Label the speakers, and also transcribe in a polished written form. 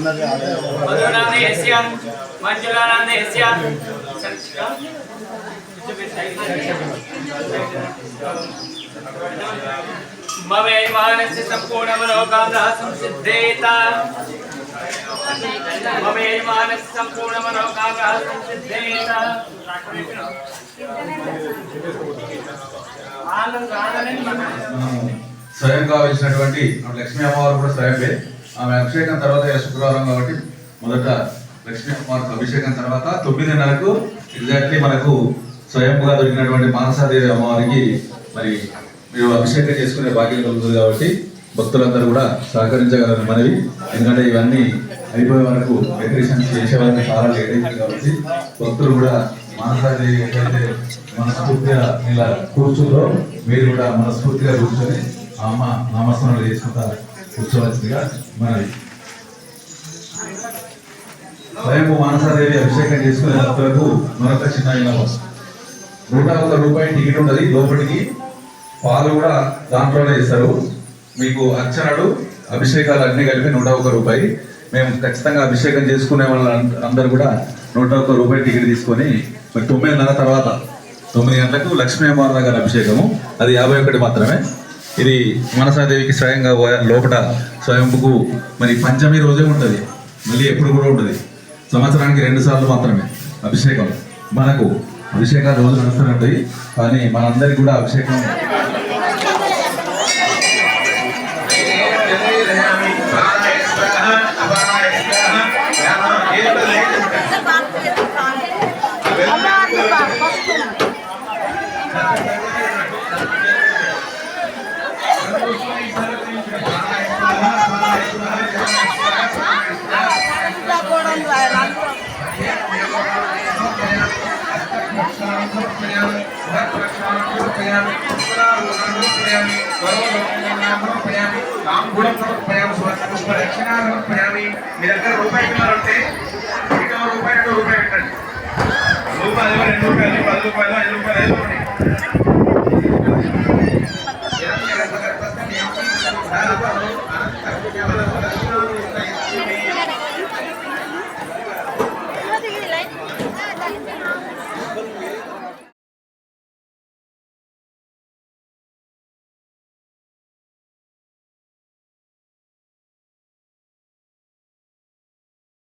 Speaker 1: मधुनामनेस्य मंजुलानंदेस्य ममेवानस्य संपूर्णमनोकामना संसिद्धेता ममेवानस्य संपूर्णमनोकामना संसिद्धेता
Speaker 2: స్వయంగా వచ్చినటువంటి లక్ష్మీ అమ్మవారు కూడా స్వయంపే. ఆమె అభిషేకం తర్వాత శుక్రవారం కాబట్టి మొదట లక్ష్మీ అమ్మవారికి అభిషేకం తర్వాత 9:30కు ఎగ్జాక్ట్లీ మనకు స్వయంగా దొరికినటువంటి మానసాదేవి అమ్మవారికి మరి మీరు అభిషేకం చేసుకునే భాగ్యం కలుగుతుంది కాబట్టి భక్తులందరూ కూడా సహకరించగలరు మనవి. ఎందుకంటే ఇవన్నీ అయిపోయే వరకు డెకరేషన్ చేసే వరకు చాలా లేట్ అవుతుంది కాబట్టి భక్తులు కూడా మానసాదేవి ఎక్కడైతే మనస్ఫూర్తిగా ఇలా కూర్చుందో మీరు కూడా మనస్ఫూర్తిగా కూర్చొని అమ్మ నామస్మరణ చేసుకుంటా కూర్చోవలసిందిగా మనవి. స్వయం మానసాదేవి అభిషేకం చేసుకునే భక్తులకు మరొక చిన్న విన్నపం. 101 రూపాయి టికెట్ ఉంటుంది. లోపలికి పాలు కూడా దాంట్లోనే ఇస్తారు. మీకు అర్చనలు అభిషేకాలు అన్ని కలిపి 101 రూపాయి. మేము ఖచ్చితంగా అభిషేకం చేసుకునే వాళ్ళ అందరూ కూడా 101 రూపాయి టికెట్ తీసుకొని మరి 9:30 తర్వాత 9 గంటలకు లక్ష్మీ అమ్మవారి దగ్గర అభిషేకము. అది 51 మాత్రమే. ఇది మనసాదేవికి స్వయంగా లోపల స్వయంకు మరి పంచమి రోజే ఉంటుంది. మళ్ళీ ఎప్పుడు కూడా ఉంటుంది. సంవత్సరానికి 2 సార్లు మాత్రమే అభిషేకం. మనకు అభిషేకాలు రోజు నడుస్తూనే ఉంటాయి. కానీ మనందరికీ కూడా అభిషేకం
Speaker 3: మీ దగ్గర రూపాయి పిల్లలుంటే రూపాయి 2 రూపాయలు పెట్టండి. రూపాయలు 2 రూపాయలు 10 రూపాయలు 5 రూపాయలు 5 రూపాయలు